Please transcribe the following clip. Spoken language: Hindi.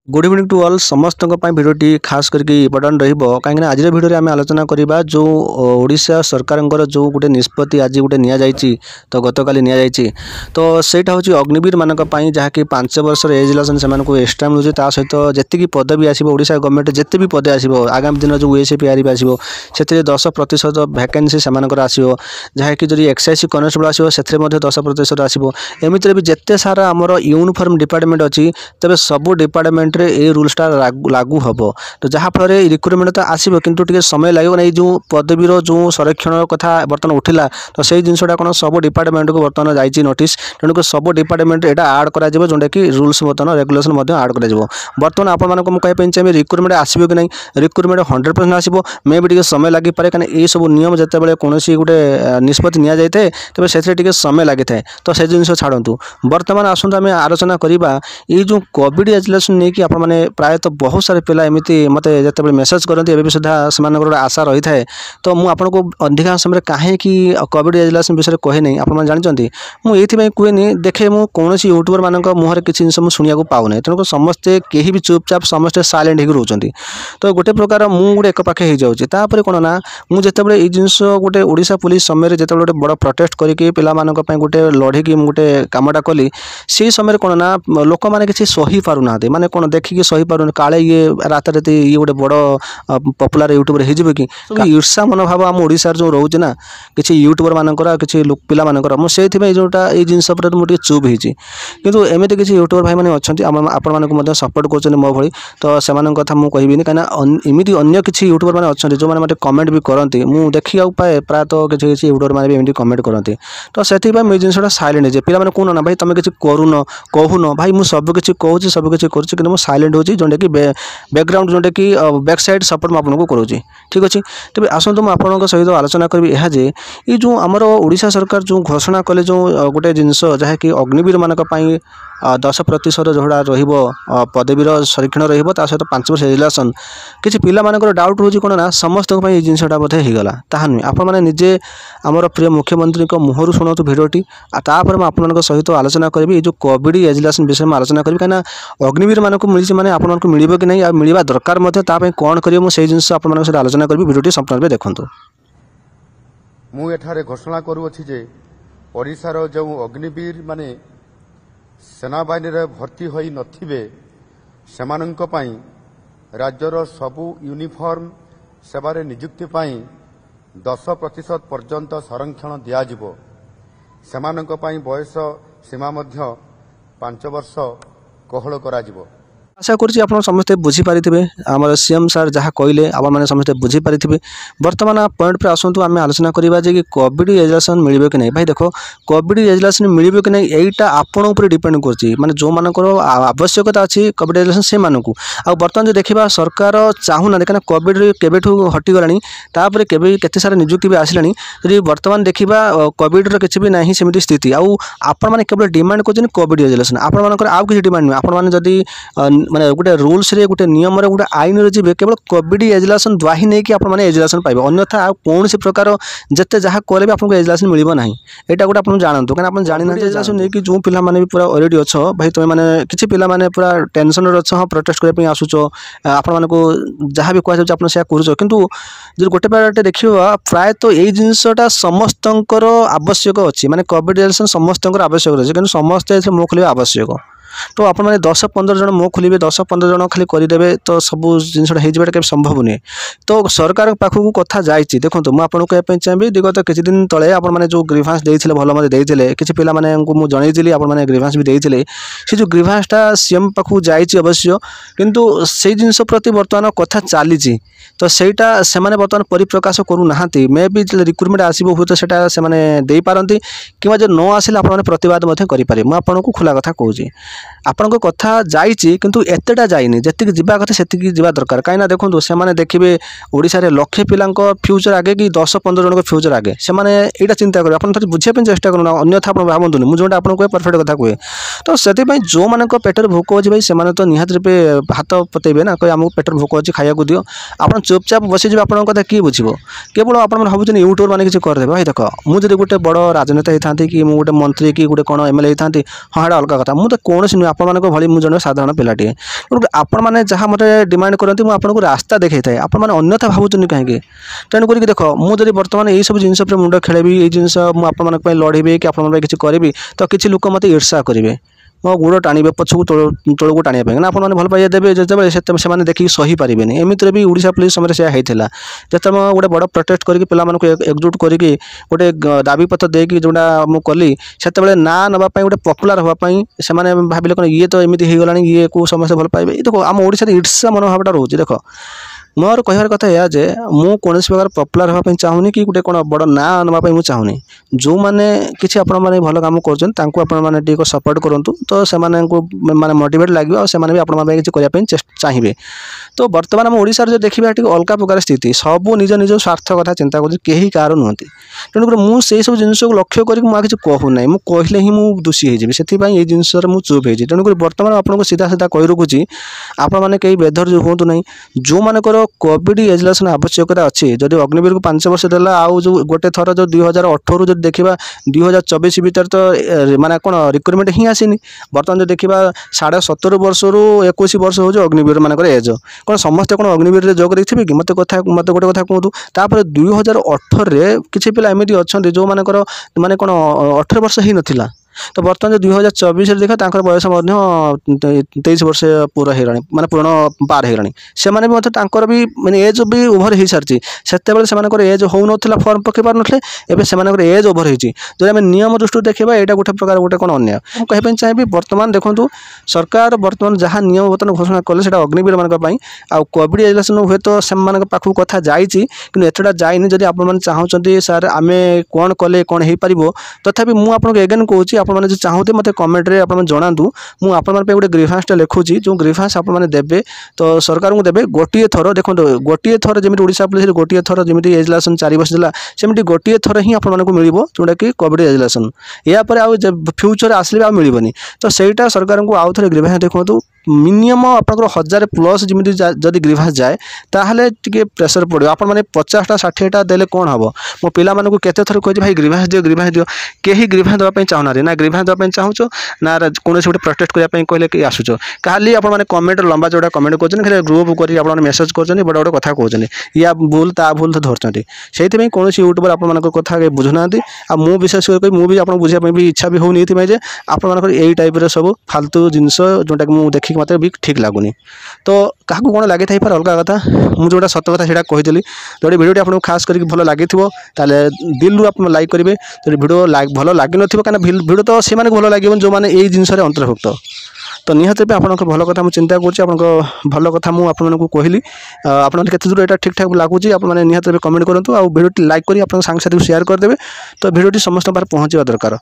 गुड इवनिंग टू ऑल समस्त भिडियोटी खास करके इम्पोर्टाट कहीं आज भिडियो आम आलोचना करवा जो ओडिशा सरकार जो गोटे निष्पत्ति आज गोटे नि तो गतकाली नि तो सहीटा हूँ अग्निवीर मान जहाँकि 5 वर्ष एज रिलेसन से एक्सट्रा मिलूँ ता सहित जी पदवी आसो ओडिशा गवर्नमेंट जिते भी पदे आसो आगामी दिन जो USPR भी आसो से 10% वैकेंसी से आसो जहाँकि जो एक्साइज कनेस्टेबल आसो से 10% आसो एमती भी जिते सारा आमर यूनिफॉर्म डिपार्टमेंट अच्छी तेज सब डिपार्टमेंट ए रूल्सटा लागू हम तो जहाँफल रिक्रुटमेंट तो आसो कि समय लगे ना जो पदवीर जो संरक्षण कथा बर्तमान उठिला तो सही जिनसा कौन सब डिपार्टमेंट को बर्तमान जाइए नोटिस तेणुक सब डिपार्टमेंट यहाँ आड कर जोटा कि रूल्स बर्तमान रेगुलेसन आड कर बर्तमान आपको मुझे चाहिए रिक्रुटमेंट आसो कि नहीं रिक्रुटमेंट 100% आसो मे भी समय लगे पारे कहीं ये सब नियम जिते कौन गोटे निष्पत्ति नि जाए तेज से समय लगी था तो से जिन छाड़ू बर्तमान आसतु आम आलोचना करवा ये जो कोविड एजुकेशन नहीं कि आपने प्रायतः बहुत सारे पिला एमती मत जो मेसेज करते भी सुधा से आशा रही है तो मुझे अधिकांश समय कहीं कोविड एजुकेशन विषय कहे नहीं आप जानते मुझे कहे देखे मुझे कौन यूट्यूबर मान मुहर किसी जिन शुणा पाऊना तेणुक समस्ते कहीं भी चुपचाप समस्ते साइलेंट हो रोच तो गोटे प्रकार मुझे गोटे एक पाखे हो जाऊँगी कौन ना मुझे ये जिनस गोटे ओडिशा पुलिस समय जो गोटे बड़ प्रोटेस्ट करके पाई गोटे लड़े गोटे कमटा कली से समय कौन ना लोक मैंने किसी सही पार ना माने कौन देखिए सही पार काले ये रात राति ये गोटे बड़ पपुलर यूट्यूबर हो कि ईर्षा मनोभाव आम ओडिशा जो रोचे ना किसी यूट्यूबर मानकर किसी पिला मानकर मुझे जोटा ये जिनस मुझे चुप होती किंतु एमती किसी यूट्यूबर भाई मैंने अच्छा आपण सपोर्ट कर मो भली तो से कथा मुझे कहबी कहीं इमती अन्य किसी यूट्यूबर मैंने अच्छा जो मैंने कमेंट भी करती मुझे देखा पाए प्रायतः किसी किसी यूट्यूबर मैंने भी एमती कमेंट करती तो से जिनसा सैलेंट है पे कौन ना भाई तुम किसी करून कहून भाई मुझे सबकि कहूँ सबकि कर सैलेंट हो जोटा कि बैकग्राउंड जोटा कि बैक साइड सपोर्ट मुझे करुँच ठीक अच्छे तेज आसतु मुझे सहित आलोचना करी ये जो आमर ओडिशा सरकार जो घोषणा कले जो गोटे जिनस जहाँकि अग्निवीर मान 10% जोड़ा रदवीर संरक्षण रहा सहित 5 वर्ष रिलेसन किसी पिला मानकर डाउट रोज कौन ना समस्त जिनसा बोधे होगला ताहा नुहे आप निजे आमर प्रिय मुख्यमंत्री मुहर शुणु भिडियोटी तापर मुझे सहित आलोचना करी ये जो कोविड एजुकेशन विषय में आलोचना करी कहीं अग्निवीर मानक मिली मैंने आपको मिल कि नहीं मिलवा दरकार कौन कर मुझे जिन आप आलोचना करी भिडियोटी संपूर्ण देखूँ मुझे घोषणा करुँची जे ओडिशार जो अग्निवीर माने सेनाबाहिनी भर्ती होई नथिबे सेमानंक पई राज्यर सबु यूनिफॉर्म सेवारे नियुक्ति पई 10% पर्यंत संरक्षण दियाजिबो सेमानंक पई बयस सीमा मध्य 5 वर्ष कोहल कराजिबो आशा कर समस्ते बुझीपारे आम सीएम सार जहाँ कहले आप समस्ते बुझीपारे बर्तमान पॉइंट पर आसतु आम आलोचना करवा कि कोविड एजुकेशन मिले कि नहीं भाई देख कोविड एजुकेशन मिले कि नहीं यहीटा आपण उपर डिपेंड कर जो मानकर आवश्यकता अच्छी कोविड एजुकेशन से मानक आ बर्तमान जो देखा सरकार चाहूना कहीं कोविड केबेठू हटिगला तापर केते सारा नियुक्ति भी आसला यदि बर्तमान देखा कोविड किसी भी ना सेमती स्थिति आपने केवल डिमांड कर कोविड एजुकेशन आपर आउ किसी डिमांड नुहे आपने माने गोटे रूल्स रे गोटे नियम रे गोटे आईन रे जीवे केवल कोविड एजुकेशन द्वाही नहीं कि आपने एजुकेशन पाइबे अन्यथा कौन सी प्रकार जिते जहाँ कले भी आपको एजुकेशन मिल ना यहाँ गोटे आप जानतु कहीं आप जाना एजुकेशन नहीं कि जो पिला माने भी पूरा ऑलरेडी अच्छ भाई तुम मैंने किसी पिला माने पूरा टेंशन अच्छ हाँ प्रोटेस्ट करने आसुच आपण जहाँ भी कहु आप करूँ जो गोटे पार्टे देखा प्रायतः यही जिनसा समस्त आवश्यक अच्छी माने कोविड एजुकेशन समस्त आवश्यक अच्छे कि समस्ते मुँह खोल आवश्यक तो आप 10-15 जन मुँह खोलिए 10-15 जन खाली करदे तो सब जिनसा हो संभव नुहे तो सरकार पाखक कथा जाइए देखो मुझे कहना चाहिए विगत किसी दिन तले आपने जो ग्रीभांस देते भल मत देते किसी पिला मुझे जनईली आपने ग्रीभांस भी देते से जो ग्रीभांसटा सीएम पाखक जाइए अवश्य किंतु से जिनस प्रति बर्तमान कथा चली तो सहीटा से बर्तमान परिप्रकाश करूना मे भी रिक्रुटमेंट आसो हूँ तो से पारती कि जो न आसिले आपने प्रतिवाद करेंगे मुझे आपको खुला कथा कहूँ आपण कथा जाइए किंतु एतेटा जाइनी जी जावा कथा से जावा दरकार कहीं देखो से देखिए ओडिशा रे लक्षे पिला फ्यूचर आगे कि 10-15 जन फ्यूचर आगे से यहाँ चिंता करेंगे आप बुझापी चेष्टा करूँ अन्यथा आप भावतुनि मुझे जोटा आपको कहे परफेक्ट कथा कहे तो से जो मान पेटर भोक अच्छे भाई से तो निहत रूपे हाथ पतेबे ना कहे आमको पेटर भोक अच्छे खाया दियो आप चुपचाप बसीजे आप कथा किए बुझे केवल आप भावुँ यूट्यूबर मैंने किसी करदे भाई देख मुझे गोटे बड़ राजनेता होता कि मुझे गोटे मंत्री कि गोटे कौन एमएलए होता हाँ यहाँ अलग कथा मुझे कौन ଯେକୌଣସି नुहे ଆପଣମାନଙ୍କ ଭଳି ମୁଁ ଜଣେ ସାଧାରଣ ପିଲାଟିଏ ଆପଣମାନେ ଯାହା ମୋତେ ଡିମାଣ୍ଡ କରନ୍ତି ମୁଁ ଆପଣଙ୍କୁ ରାସ୍ତା ଦେଖାଇଥାଏ ଆପଣମାନେ ଅନ୍ୟଥା ଭାବୁଛନ୍ତି କାହିଁକି ତେଣୁ କରିକି ଦେଖ ମୁଁ ଯଦି ବର୍ତ୍ତମାନ ଏଇସବୁ ଜିନିଷ ଉପରେ ମୁଣ୍ଡ ଖେଳେବି ଏଇ ଜିନିଷ ମୁଁ ଆପଣମାନଙ୍କ ପାଇଁ ଲଢ଼ିବି କି ଆପଣମାନଙ୍କ ପାଇଁ କିଛି କରିବି ତ କିଛି ଲୋକ ମୋତେ ଈର୍ଷା କରିବେ ମୋ ଗୋଡ଼ ଟାଣିବେ ପଛକୁ ତଳକୁ ଟାଣିବା ପାଇଁ କାରଣ ଆପଣମାନେ ଭଲ ପାଇବା ଦେବେ ଯେତେବେଳେ ସେମାନେ ଦେଖିକି ସହିପାରିବେନି ଏମିତିରେ ବି ଓଡ଼ିଶା ପୁଲିସ୍ ସମୟରେ ସେୟା ହେଇଥିଲା ଯେତେବେଳେ ମୁଁ ଗୋଟେ ବଡ଼ ପ୍ରୋଟେଷ୍ଟ କରିକି ପିଲାମାନଙ୍କୁ ଏକଜୁଟ କରିକି ଗୋଟେ ଦାବିପତ୍ର ଦେଇକି ଯେଉଁଟା ମୁଁ କଲି ସେତେବେଳେ ନାଁ ନେବା ପାଇଁ ଗୋଟେ ପପୁଲାର ହେବା ପାଇଁ ସେମାନେ ଭାବିଲେ କ'ଣ ଇଏ ତ ଏମିତି ହେଇଗଲାଣି ଇଏକୁ ସମସ୍ତେ ଭଲ ପାଇବେ ଦେଖ ଆମ ଓଡ଼ିଶାରେ ଈର୍ଷା ମନୋଭାବଟା ରହୁଛି ଦେଖ ମୋର କହିବାର କଥା ଏହା ଯେ ମୁଁ କୌଣସି ପ୍ରକାର ପପୁଲାର ହେବା ପାଇଁ ଚାହୁଁନି କି ଗୋଟେ କ'ଣ ବଡ଼ ନାଁ ନେବା ପାଇଁ ମୁଁ ଚାହୁଁନି ଯେଉଁମାନେ କିଛି ଆପଣମାନେ ଭଲ କାମ କରୁଛନ୍ତି ତାଙ୍କୁ ଆପଣମାନେ ଟିକେ ସପୋର୍ଟ କରନ୍ତୁ ତ ସେମାନଙ୍କୁ ମାନେ ମୋଟିଭେଟ୍ ଲାଗିବ ଆଉ ସେମାନେ ବି ଆପଣମାନଙ୍କ ପାଇଁ କିଛି କରିବା ପାଇଁ ଚାହିଁବେ ତ ବର୍ତ୍ତମାନ ଆମ ଓଡ଼ିଶାରେ ଯଦି ଦେଖିବା ଟିକେ ଅଲଗା ପ୍ରକାର ସ୍ଥିତି ସବୁ ନିଜ ନିଜ ସ୍ୱାର୍ଥ କଥା ଚିନ୍ତା କରୁଛି କେହି କାହାର ନୁହନ୍ତି ତେଣୁକରି ମୁଁ ସେହିସବୁ ଜିନିଷକୁ ଲକ୍ଷ୍ୟ କରିକି ମୁଁ ଆଉ କିଛି କହୁନାହିଁ ମୁଁ କହିଲେ ହିଁ ମୁଁ ଦୋଷୀ ହେଇଯିବି ସେଥିପାଇଁ ଏଇ ଜିନିଷରେ ମୁଁ ଚୁପ୍ ହେଇଛି ତେଣୁକରି ବର୍ତ୍ତମାନ ଆପଣଙ୍କୁ ସିଧା ସିଧା କହି ରଖୁଛି ଆପଣମାନେ କେହି ବେଧୈର୍ଯ୍ୟ ହୁଅନ୍ତୁ ନାହିଁ ଯେଉଁମାନଙ୍କର କୋଭିଡ୍ ଏଜୁକେସନ୍ ଆବଶ୍ୟକତା ଅଛି ଯଦି ଅଗ୍ନିବୀରକୁ 5 ବର୍ଷ ଦେଲା ଆଉ ଯେଉଁ ଗୋଟେ ଥର ଯେଉଁ 2018ରୁ ଯଦି ଦେଖିବା 2024 ଭିତରେ ତ ମାନେ କ'ଣ ରିକ୍ରୁଟମେଣ୍ଟ ହିଁ ଆସିନି ବର୍ତ୍ତମାନ ଯଦି ଦେଖିବା 17.5 ବର୍ଷରୁ 21 ବର୍ଷ ହେଉଛି ଅଗ୍ନିବୀରମାନଙ୍କର ଏଜ୍ କ'ଣ ସମସ୍ତେ କ'ଣ ଅଗ୍ନିବୀରରେ ଯୋଗ ଦେଇଥିବେ କି ମୋତେ ଗୋଟେ କଥା କୁହନ୍ତୁ ତାପରେ 2018ରେ କିଛି ପିଲା ଏମିତି ଅଛନ୍ତି ଯେଉଁମାନଙ୍କର ମାନେ କ'ଣ 18 ବର୍ଷ ହେଇନଥିଲା ତ ବର୍ତ୍ତମାନ 2024ରେ ଦେଖିବା ତାଙ୍କର ବୟସ ମଧ୍ୟ 23 ବର୍ଷ ପୁରା ହେଇଗଲାଣି ମାନେ ପୂରଣ ପାର ହେଇଗଲାଣି ସେମାନେ ବି ମଧ୍ୟ ତାଙ୍କର ବି ମାନେ ଏଜ୍ ବି ଓଭର ହେଇସାରିଛି ସେତେବେଳେ ସେମାନଙ୍କର ଏଜ୍ ହେଉନଥିଲା ଫର୍ମ ପକାଇ ପାରୁନଥିଲେ ଏବେ ସେମାନଙ୍କର ଏଜ୍ ଓଭର ହେଇଛି ଯଦି ଆମେ ନିୟମ ଦୃଷ୍ଟିରୁ ଦେଖିବା ଏଇଟା ଗୋଟେ ପ୍ରକାର ଗୋଟେ କ'ଣ ଅନ୍ୟାୟ ମୁଁ କହିବା ପାଇଁ ଚାହିଁବି ବର୍ତ୍ତମାନ ଦେଖନ୍ତୁ ସରକାର ବର୍ତ୍ତମାନ ଯାହା ନିୟମ ବର୍ତ୍ତମାନ ଘୋଷଣା କଲେ ସେଇଟା ଅଗ୍ନିବୀରମାନଙ୍କ ପାଇଁ ଆଉ କୋଭିଡ୍ ଏଜୁକେସନ୍ ହୁଏତ ସେମାନଙ୍କ ପାଖକୁ କଥା ଯାଇଛି କିନ୍ତୁ ଏତେଟା ଯାଇନି ଯଦି ଆପଣମାନେ ଚାହୁଁଛନ୍ତି ସାର୍ ଆମେ କ'ଣ କଲେ କ'ଣ ହେଇପାରିବ ତଥାପି ମୁଁ ଆପଣଙ୍କୁ ଏଗେନ୍ କହୁଛି ଆପଣମାନେ ଯଦି ଚାହୁଁଥିବେ ମୋତେ କମେଣ୍ଟରେ ଆପଣମାନେ ଜଣାନ୍ତୁ ମୁଁ ଆପଣମାନଙ୍କ ପାଇଁ ଗୋଟେ ଗ୍ରିଭାନ୍ସଟା ଲେଖୁଛି ଯେଉଁ ଗ୍ରିଭାନ୍ସ ଆପଣମାନେ ଦେବେ ତ ସରକାରଙ୍କୁ ଦେବେ ଗୋଟିଏ ଥର ଦେଖନ୍ତୁ ଗୋଟିଏ ଥର ଯେମିତି ଓଡ଼ିଶା ପୁଲିସରେ ଗୋଟିଏ ଥର ଯେମିତି ଏଜୁକେସନ୍ 4 ବର୍ଷ ଥିଲା ସେମିତି ଗୋଟିଏ ଥର ହିଁ ଆପଣମାନଙ୍କୁ ମିଳିବ ଯେଉଁଟାକି କୋଭିଡ୍ ଏଜୁକେସନ୍ ଏହାପରେ ଆଉ ଫ୍ୟୁଚର ଆସିଲେ ଆଉ ମିଳିବନି ତ ସେଇଟା ସରକାରଙ୍କୁ ଆଉ ଥରେ ଗ୍ରିଭାନ୍ସ ଦେଖନ୍ତୁ ମିନିମମ୍ ଆପଣଙ୍କର 1000+ ଯେମିତି ଯଦି ଗ୍ରିଭାନ୍ସ ଯାଏ ତାହେଲେ ଟିକେ ପ୍ରେସର ପଡ଼ିବ ଆପଣମାନେ 50ଟା 60ଟା ଦେଲେ କ'ଣ ହେବ ମୋ ପିଲାମାନଙ୍କୁ କେତେ ଥର କହିଛି ଭାଇ ଗ୍ରିଭାନ୍ସ ଦିଅ କେହି ଗ୍ରିଭାନ୍ସ ଦେବା ପାଇଁ ଚାହୁଁନାହାନ୍ତି ନା ଗ୍ରିଭାନ୍ସ ଦେବା ପାଇଁ ଚାହୁଁଛ ନା କୌଣସି ଗୋଟେ ପ୍ରୋଟେଷ୍ଟ କରିବା ପାଇଁ କହିଲେ କେହି ଆସୁଛ ଖାଲି ଆପଣମାନେ କମେଣ୍ଟ ଲମ୍ବା ଚଉଡ଼ା କମେଣ୍ଟ କରୁଛନ୍ତି ଖାଲି ଗ୍ରୁପ୍ କରି ଆପଣମାନେ ମେସେଜ କରୁଛନ୍ତି ବଡ଼ ବଡ଼ କଥା କହୁଛନ୍ତି ୟା ଭୁଲ ତା ଭୁଲ ଧରୁଛନ୍ତି ସେଇଥିପାଇଁ କୌଣସି ୟୁଟ୍ୟୁବର ଆପଣମାନଙ୍କ କଥା କେହି ବୁଝୁନାହାନ୍ତି ଆଉ ମୁଁ ବିଶେଷ କରି ମୁଁ ବି ଆପଣଙ୍କୁ ବୁଝିବା ପାଇଁ ବି ଇଚ୍ଛା ବି ହେଉନି ଏଥିପାଇଁ ଯେ ଆପଣମାନଙ୍କର ଏଇ ଟାଇପ୍ର ସବୁ ଫାଲତୁ ଜିନିଷ ଯେଉଁଟାକି ମୁଁ ଦେଖିକି ମୋତେ ବି ଠିକ୍ ଲାଗୁନି ତ କାହାକୁ କ'ଣ ଲାଗିଥାଇପାରେ ଅଲଗା କଥା ମୁଁ ଯେଉଁଟା ସତ କଥା ସେଇଟା କହିଥିଲି ଯଦି ଭିଡ଼ିଓଟି ଆପଣଙ୍କୁ ଖାସ୍ କରିକି ଭଲ ଲାଗିଥିବ ତାହେଲେ ଦିଲ୍ରୁ ଆପଣ ଲାଇକ୍ କରିବେ ଯଦି ଭିଡ଼ିଓ ଭଲ ଲାଗିନଥିବ କାରଣ ଭିଡ଼ିଓ ତ ସେମାନଙ୍କୁ ଭଲ ଲାଗିବନି ଯେଉଁମାନେ ଏଇ ଜିନିଷରେ ଅନ୍ତର୍ଭୁକ୍ତ ତ ନିହାତି ଭାବେ ଆପଣଙ୍କ ଭଲ କଥା ମୁଁ ଚିନ୍ତା କରୁଛି ଆପଣଙ୍କ ଭଲ କଥା ମୁଁ ଆପଣମାନଙ୍କୁ କହିଲି ଆପଣଙ୍କୁ କେତେ ଦୂର ଏଇଟା ଠିକ୍ଠାକ୍ ଲାଗୁଛି ଆପଣମାନେ ନିହାତି ଭାବେ କମେଣ୍ଟ କରନ୍ତୁ ଆଉ ଭିଡ଼ିଓଟି ଲାଇକ୍ କରି ଆପଣଙ୍କ ସାଙ୍ଗସାଥିକୁ ସେୟାର କରିଦେବେ ତ ଭିଡ଼ିଓଟି ସମସ୍ତଙ୍କ ପାଖରେ ପହଞ୍ଚିବା ଦରକାର।